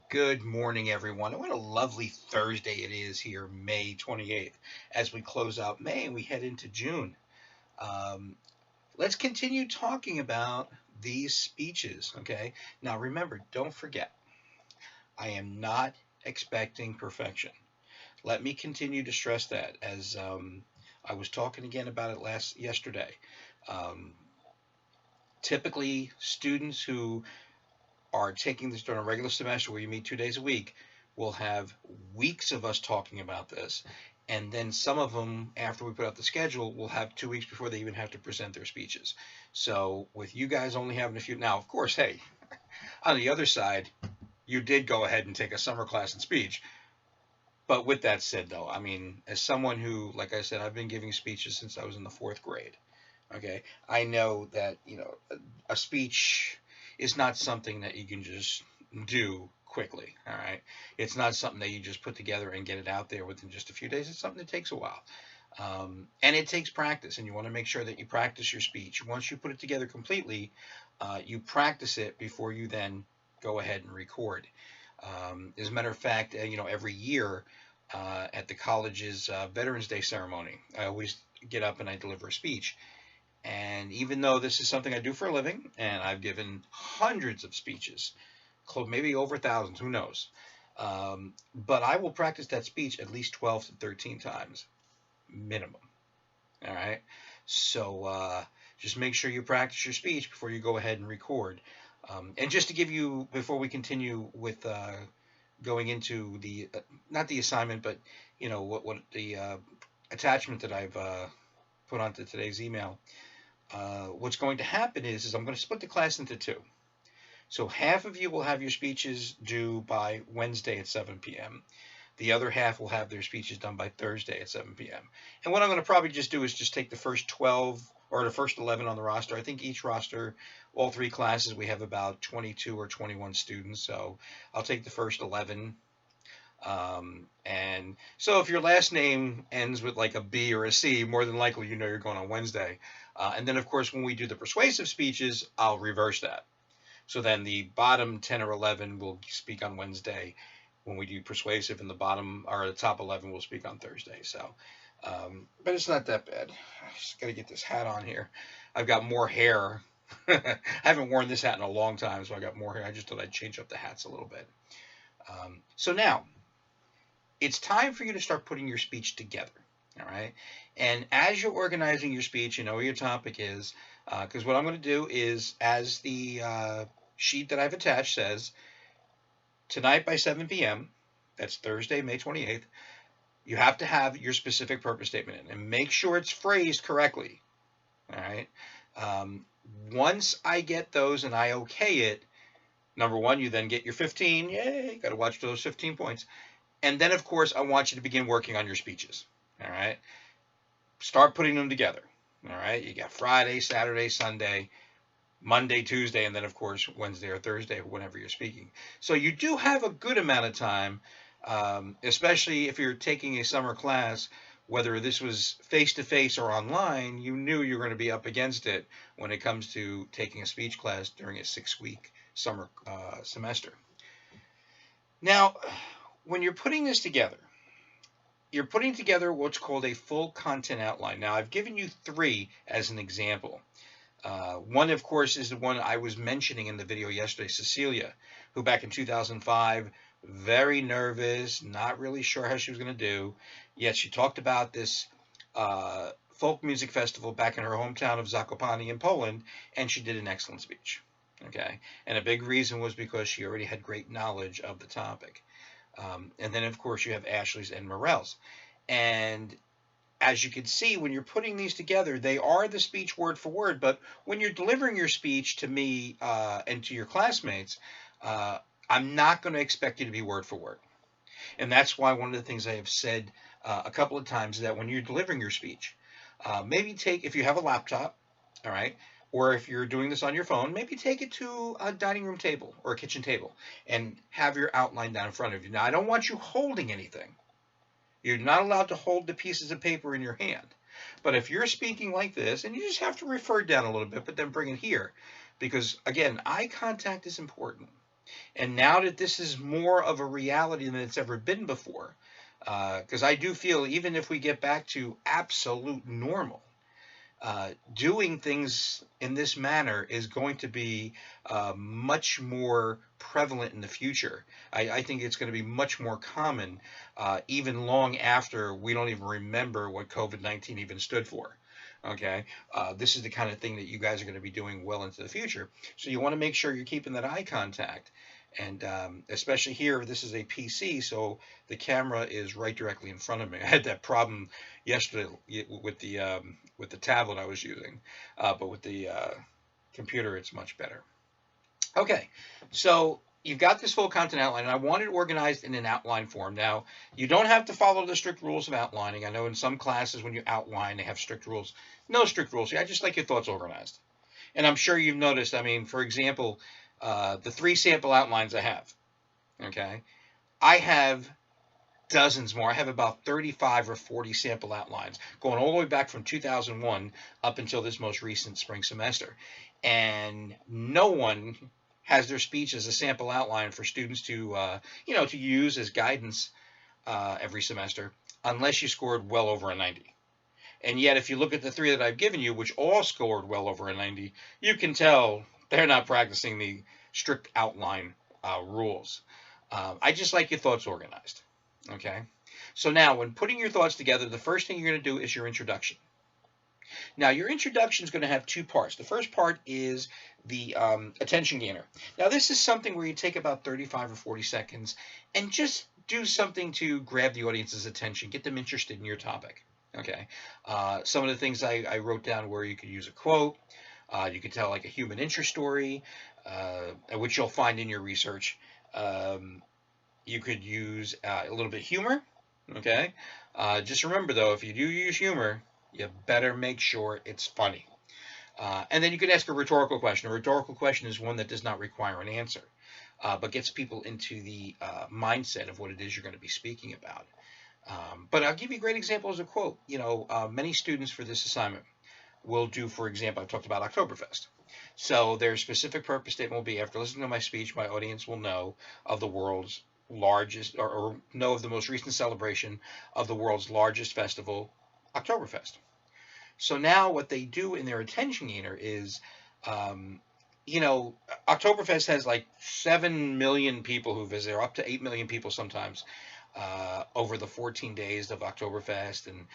Good morning, everyone. And what a lovely Thursday it is here, May 28th, as we close out May and we head into June. Um, let's continue talking about these speeches, okay? Now, remember, don't forget, I am not expecting perfection. Let me continue to stress that as I was talking again about it yesterday. Um, Typically, students who are taking this during a regular semester where you meet 2 days a week will have weeks of us talking about this. And then some of them, after we put out the schedule, will have 2 weeks before they even have to present their speeches. So with you guys only having a few, now, of course, hey, on the other side, you did go ahead and take a summer class in speech. But with that said, though, I mean, as someone who, like I said, I've been giving speeches since I was in the fourth grade. Okay, I know that a speech is not something that you can just do quickly. All right, it's not something that you just put together and get it out there within just a few days. It's something that takes a while, and it takes practice. And you want to make sure that you practice your speech. Once you put it together completely, you practice it before you then go ahead and record. As a matter of fact, every year at the college's Veterans Day ceremony, I always get up and I deliver a speech. And even though this is something I do for a living, and I've given hundreds of speeches, maybe over thousands, who knows? But I will practice that speech at least 12 to 13 times minimum. All right. So just make sure you practice your speech before you go ahead and record. And just to give you, before we continue with going into the, not the assignment, but what the attachment that I've put onto today's email. What's going to happen is I'm going to split the class into two. So half of you will have your speeches due by Wednesday at 7 p.m. The other half will have their speeches done by Thursday at 7 p.m. And what I'm going to probably just do is just take the first 12 or the first 11 on the roster. I think each roster, all three classes, we have about 22 or 21 students. So I'll take the first 11. And so if your last name ends with like a B or a C, more than likely you're going on Wednesday. And then, of course, when we do the persuasive speeches, I'll reverse that. So then the bottom 10 or 11 will speak on Wednesday when we do persuasive, and the bottom or the top 11 will speak on Thursday. So, but it's not that bad. I just got to get this hat on here. I've got more hair. I haven't worn this hat in a long time, so I got more hair. I just thought I'd change up the hats a little bit. So now it's time for you to start putting your speech together. All right. And as you're organizing your speech, you know where your topic is. Because what I'm going to do is, as the sheet that I've attached says, tonight by 7 p.m., that's Thursday, May 28th, you have to have your specific purpose statement in and make sure it's phrased correctly. All right. Um, Once I get those and I okay it, number one, you then get your 15. Yay, got to watch those 15 points. And then, of course, I want you to begin working on your speeches. All right. Start putting them together. All right. You got Friday, Saturday, Sunday, Monday, Tuesday, and then, of course, Wednesday or Thursday, whenever you're speaking. So you do have a good amount of time, especially if you're taking a summer class, whether this was face to face or online, you knew you were going to be up against it when it comes to taking a speech class during a 6 week summer semester. Now, when you're putting this together, you're putting together what's called a full content outline. Now, I've given you three as an example. One, of course, is the one I was mentioning in the video yesterday, Cecilia, who back in 2005, very nervous, not really sure how she was going to do. Yet she talked about this folk music festival back in her hometown of Zakopane in Poland, and she did an excellent speech. Okay, and a big reason was because she already had great knowledge of the topic. And then, of course, you have Ashley's and Morel's. And as you can see, when you're putting these together, they are the speech word for word. But when you're delivering your speech to me and to your classmates, uh, I'm not going to expect you to be word for word. And that's why one of the things I have said a couple of times is that when you're delivering your speech, maybe take, if you have a laptop, all right, or if you're doing this on your phone, maybe take it to a dining room table or a kitchen table and have your outline down in front of you. Now, I don't want you holding anything. You're not allowed to hold the pieces of paper in your hand. But if you're speaking like this, and you just have to refer down a little bit, but then bring it here, because again, eye contact is important. And now that this is more of a reality than it's ever been before, because I do feel even if we get back to absolute normal, doing things in this manner is going to be much more prevalent in the future. I think it's going to be much more common, even long after we don't even remember what COVID-19 even stood for. Okay, this is the kind of thing that you guys are going to be doing well into the future. So you want to make sure you're keeping that eye contact. And especially here, this is a PC, so the camera is right directly in front of me. I had that problem yesterday with the tablet I was using, but with the computer, it's much better. Okay, so you've got this full content outline, and I want it organized in an outline form. Now, you don't have to follow the strict rules of outlining. I know in some classes when you outline, they have strict rules. No strict rules here. I just like your thoughts organized. And I'm sure you've noticed, I mean, for example, the 3 sample outlines I have, okay? I have dozens more. I have about 35 or 40 sample outlines going all the way back from 2001 up until this most recent spring semester. And no one has their speech as a sample outline for students to use as guidance every semester unless you scored well over a 90. And yet, if you look at the 3 that I've given you, which all scored well over a 90, you can tell they're not practicing the strict outline rules. I just like your thoughts organized. Okay. So now, when putting your thoughts together, the first thing you're going to do is your introduction. Now, your introduction is going to have 2 parts. The first part is the attention gainer. Now, this is something where you take about 35 or 40 seconds and just do something to grab the audience's attention, get them interested in your topic. Okay. Some of the things I wrote down where you could use a quote, you could tell like a human interest story, which you'll find in your research. You could use a little bit of humor. Okay. Just remember though, if you do use humor, you better make sure it's funny. And then you could ask a rhetorical question. A rhetorical question is one that does not require an answer, but gets people into the mindset of what it is you're going to be speaking about. But I'll give you a great example as a quote. Many students for this assignment will do, for example, I've talked about Oktoberfest. So their specific purpose statement will be, after listening to my speech, my audience will know of the world's largest, or know of the most recent celebration of the world's largest festival, Oktoberfest. So now what they do in their attention gainer is, Oktoberfest has like 7 million people who visit, or up to 8 million people sometimes, over the 14 days of Oktoberfest. And,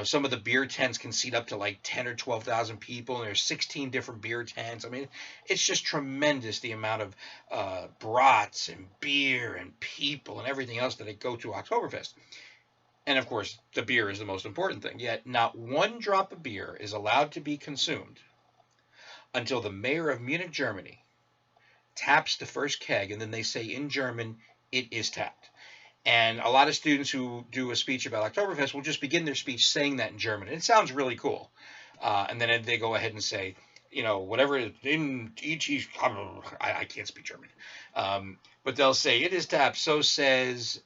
some of the beer tents can seat up to like 10 or 12,000 people, and there's 16 different beer tents. I mean, it's just tremendous the amount of brats and beer and people and everything else that they go to Oktoberfest. And of course, the beer is the most important thing. Yet, not one drop of beer is allowed to be consumed until the mayor of Munich, Germany, taps the first keg, and then they say in German, "It is tapped." And a lot of students who do a speech about Oktoberfest will just begin their speech saying that in German. It sounds really cool. And then they go ahead and say, whatever in each, I can't speak German. But they'll say, "It is tapped, so says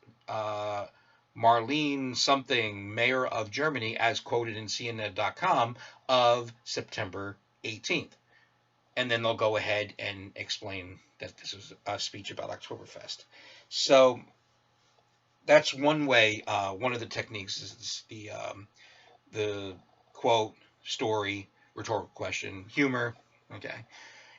Marlene something, mayor of Germany, as quoted in CNN.com of September 18th. And then they'll go ahead and explain that this is a speech about Oktoberfest. So that's one way. One of the techniques is the quote, story, rhetorical question, humor. Okay.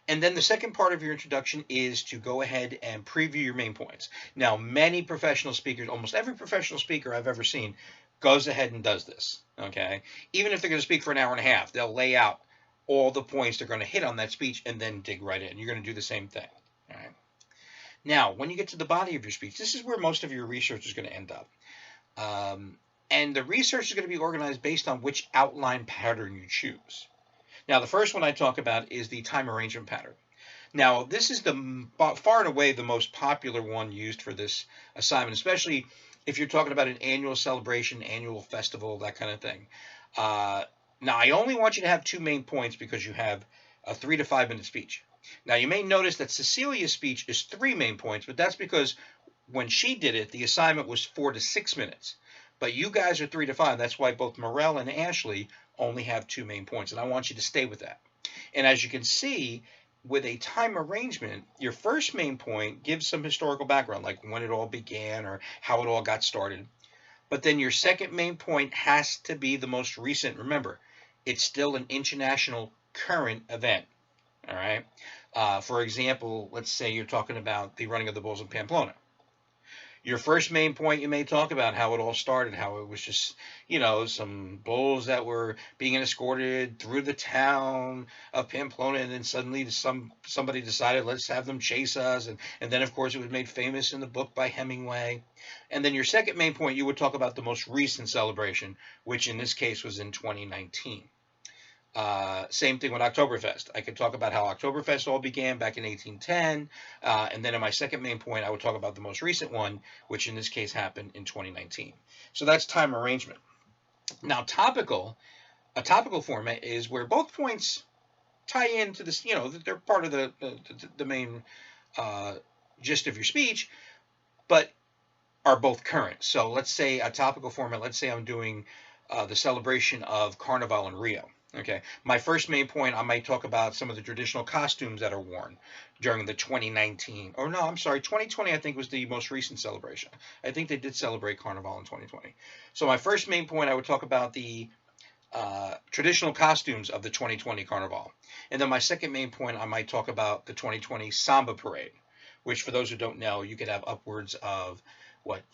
And then the second part of your introduction is to go ahead and preview your main points. Now, many professional speakers, almost every professional speaker I've ever seen, goes ahead and does this. Okay. Even if they're going to speak for an hour and a half, they'll lay out all the points they're going to hit on that speech and then dig right in. You're going to do the same thing. All right. Now, when you get to the body of your speech, this is where most of your research is going to end up. And the research is going to be organized based on which outline pattern you choose. Now, the first one I talk about is the time arrangement pattern. Now, this is the far and away the most popular one used for this assignment, especially if you're talking about an annual celebration, annual festival, that kind of thing. Now, I only want you to have 2 main points because you have a 3 to 5 minute speech. Now, you may notice that Cecilia's speech is 3 main points, but that's because when she did it, the assignment was 4 to 6 minutes. But you guys are 3 to 5. That's why both Morel and Ashley only have 2 main points, and I want you to stay with that. And as you can see, with a time arrangement, your first main point gives some historical background, like when it all began or how it all got started. But then your second main point has to be the most recent. Remember, it's still an international current event. All right. For example, let's say you're talking about the running of the bulls in Pamplona. Your first main point, you may talk about how it all started, how it was just, some bulls that were being escorted through the town of Pamplona, and then suddenly somebody decided, let's have them chase us, and then of course it was made famous in the book by Hemingway. And then your second main point, you would talk about the most recent celebration, which in this case was in 2019. Same thing with Oktoberfest. I could talk about how Oktoberfest all began back in 1810, and then in my second main point, I would talk about the most recent one, which in this case happened in 2019. So that's time arrangement. Now, a topical format is where both points tie into this. They're part of the main uh, gist of your speech, but are both current. So let's say a topical format. Let's say I'm doing the celebration of Carnival in Rio. Okay, my first main point, I might talk about some of the traditional costumes that are worn during the 2019, or no, I'm sorry, 2020, I think was the most recent celebration. I think they did celebrate Carnival in 2020. So my first main point, I would talk about the traditional costumes of the 2020 Carnival. And then my second main point, I might talk about the 2020 Samba Parade, which for those who don't know, you could have upwards of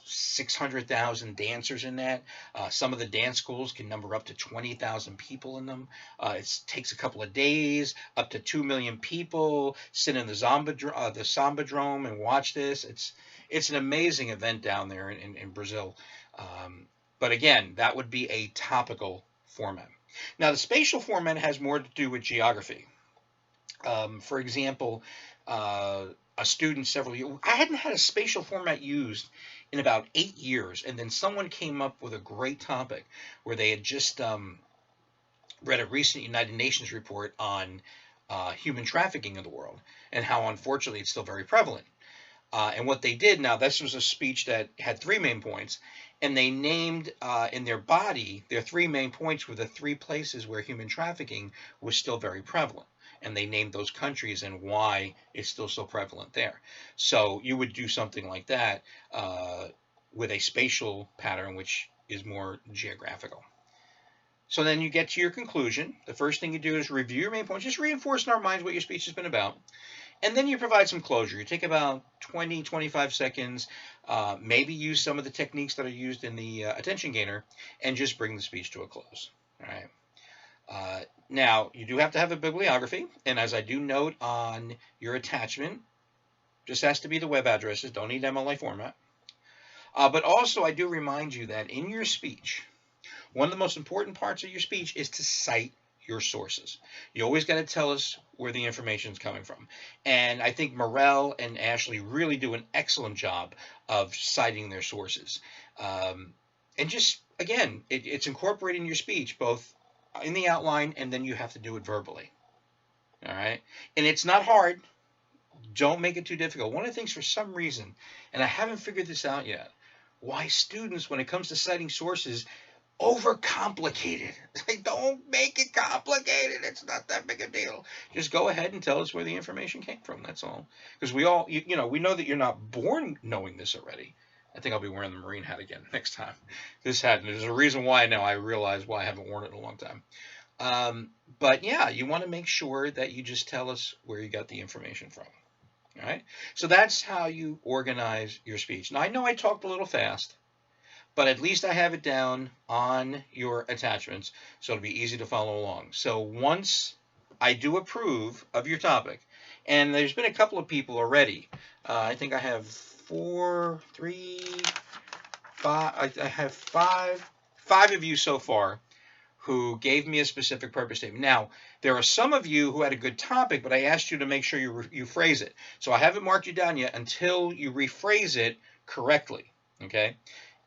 600,000 dancers in that. Some of the dance schools can number up to 20,000 people in them. It takes a couple of days, up to 2 million people sit in the Samba Drome and watch this. It's an amazing event down there in Brazil. But again, that would be a topical format. Now, the spatial format has more to do with geography. For example, a student several years, I hadn't had a spatial format used in about 8 years, and then someone came up with a great topic where they had just read a recent United Nations report on human trafficking in the world and how unfortunately it's still very prevalent. And what they did, now this was a speech that had three main points, and they named in their body, their three main points were the three places where human trafficking was still very prevalent. And they named those countries and why it's still so prevalent there. So you would do something like that with a spatial pattern, which is more geographical. So then you get to your conclusion. The first thing you do is review your main points, just reinforce in our minds what your speech has been about. And then you provide some closure. You take about 20, 25 seconds, maybe use some of the techniques that are used in the attention gainer, and just bring the speech to a close. All right. Now, you do have to have a bibliography, and as I do note on your attachment, just has to be the web addresses, don't need MLA format. But also, I do remind you that in your speech, one of the most important parts of your speech is to cite your sources. You always got to tell us where the information is coming from. And I think Morel and Ashley really do an excellent job of citing their sources. And just, again, it's incorporating your speech both in the outline and then you have to do it verbally. All right. And it's not hard. Don't make it too difficult. One of the things for some reason, and I haven't figured this out yet, why students, when it comes to citing sources, overcomplicated. Like, don't make it complicated. It's not that big a deal. Just go ahead and tell us where the information came from. That's all. Because we all, we know that you're not born knowing this already. I think I'll be wearing the Marine hat again next time. This hat, and there's a reason why now I realize why I haven't worn it in a long time. But yeah, you want to make sure that you just tell us where you got the information from. All right. So that's how you organize your speech. Now, I know I talked a little fast, but at least I have it down on your attachments, so it'll be easy to follow along. So once I do approve of your topic, and there's been a couple of people already. I think I have I have five of you so far who gave me a specific purpose statement. Now, there are some of you who had a good topic, but I asked you to make sure you phrase it. So I haven't marked you down yet until you rephrase it correctly, okay?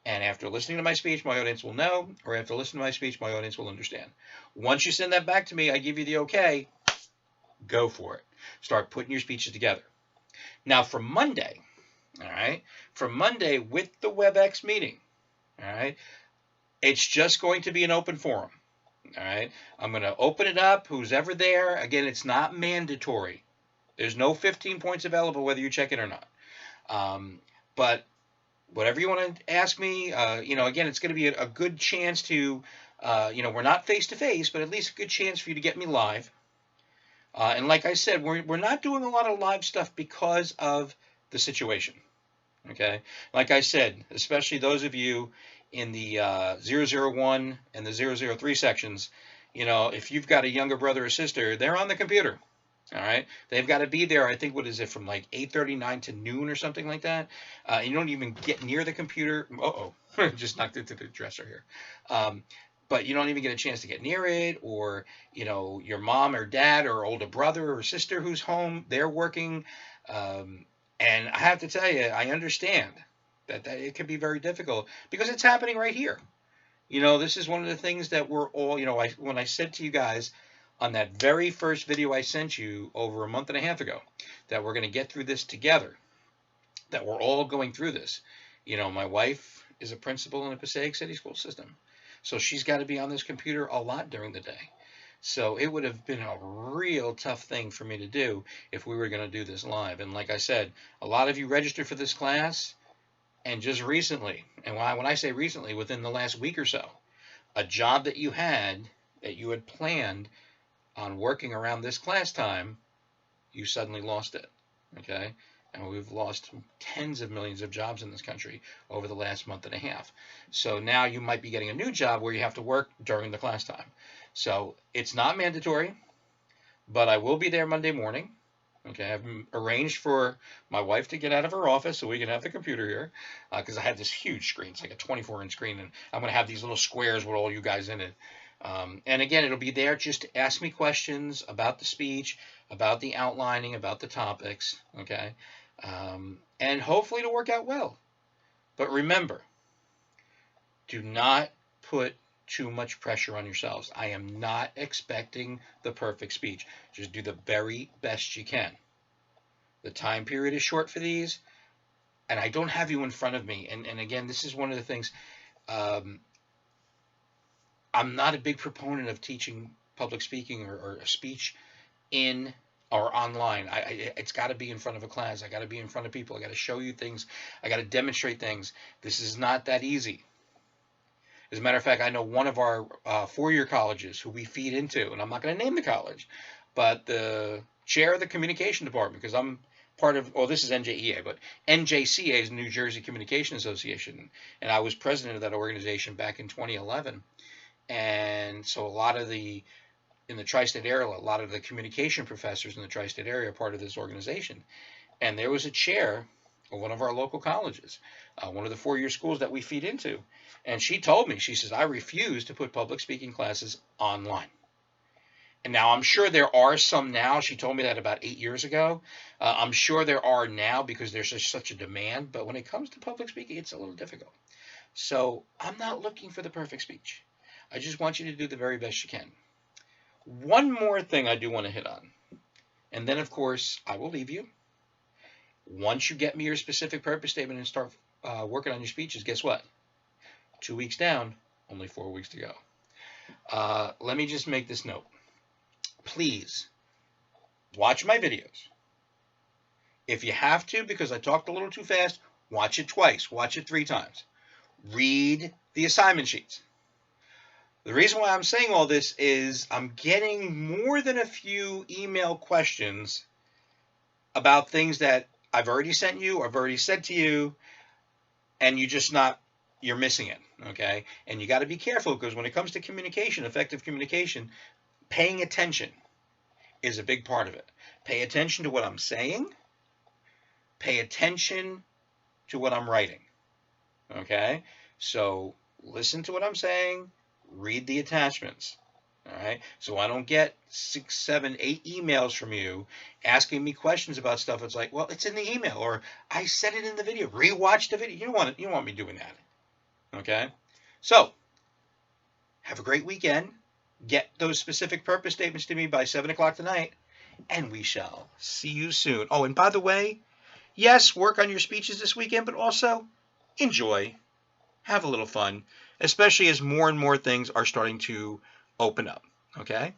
And after listening to my speech, my audience will know, or after listening to my speech, my audience will understand. Once you send that back to me, I give you the okay, go for it. Start putting your speeches together. Now, for Monday, all right, for Monday with the WebEx meeting, all right, it's just going to be an open forum. All right, I'm going to open it up. Who's ever there? Again, it's not mandatory. There's no 15 points available whether you check it or not. But whatever you want to ask me, again, it's going to be a good chance to, we're not face to face, but at least a good chance for you to get me live. And like I said, we're not doing a lot of live stuff because of the situation. Okay, like I said, especially those of you in the 001 and the 003 sections, if you've got a younger brother or sister, they're on the computer. All right, they've got to be there. I think, what is it, from like 8:39 to noon or something like that. You don't even get near the computer. Just knocked into the dresser here. But you don't even get a chance to get near it, or your mom or dad or older brother or sister who's home, they're working. And I have to tell you, I understand that it can be very difficult because it's happening right here. This is one of the things that we're all, when I said to you guys on that very first video I sent you over a month and a half ago that we're going to get through this together, that we're all going through this. My wife is a principal in a Passaic City school system, so she's got to be on this computer a lot during the day. So it would have been a real tough thing for me to do if we were going to do this live. And like I said, a lot of you registered for this class, and just recently, and when I say recently, within the last week or so, a job that you had planned on working around this class time, you suddenly lost it. Okay? And we've lost tens of millions of jobs in this country over the last month and a half. So now you might be getting a new job where you have to work during the class time. So it's not mandatory, but I will be there Monday morning. Okay, I've arranged for my wife to get out of her office so we can have the computer here, because I have this huge screen. It's like a 24-inch screen, and I'm going to have these little squares with all you guys in it. And again, it'll be there just to ask me questions about the speech, about the outlining, about the topics, okay? And hopefully it'll work out well. But remember, do not put too much pressure on yourselves. I am not expecting the perfect speech. Just do the very best you can. The time period is short for these, and I don't have you in front of me. And again, this is one of the things. I'm not a big proponent of teaching public speaking or speech in or online. It's got to be in front of a class. I got to be in front of people. I got to show you things. I got to demonstrate things. This is not that easy. As a matter of fact, I know one of our four-year colleges who we feed into, and I'm not going to name the college, but the chair of the communication department, because I'm part of, this is NJEA, but NJCA is New Jersey Communication Association, and I was president of that organization back in 2011. And so in the tri-state area, a lot of the communication professors in the tri-state area are part of this organization. And there was a chair of one of our local colleges, one of the four-year schools that we feed into. And she told me, she says, I refuse to put public speaking classes online. And now I'm sure there are some now. She told me that about 8 years ago. I'm sure there are now because there's just such a demand. But when it comes to public speaking, it's a little difficult. So I'm not looking for the perfect speech. I just want you to do the very best you can. One more thing I do want to hit on. And then, of course, I will leave you. Once you get me your specific purpose statement and start working on your speeches, guess what? 2 weeks down, only 4 weeks to go. Let me just make this note. Please watch my videos. If you have to, because I talked a little too fast, watch it twice. Watch it 3 times. Read the assignment sheets. The reason why I'm saying all this is I'm getting more than a few email questions about things that I've already sent you, I've already said to you, and you're missing it, okay? And you got to be careful because when it comes to communication, effective communication, paying attention is a big part of it. Pay attention to what I'm saying. Pay attention to what I'm writing, okay? So listen to what I'm saying. Read the attachments. All right. So I don't get 6, 7, 8 emails from you asking me questions about stuff. It's like, well, it's in the email, or I said it in the video. Rewatch the video. You don't want me doing that. Okay. So have a great weekend. Get those specific purpose statements to me by 7 o'clock tonight, and we shall see you soon. Oh, and by the way, yes, work on your speeches this weekend, but also enjoy. Have a little fun, especially as more and more things are starting to open up, okay?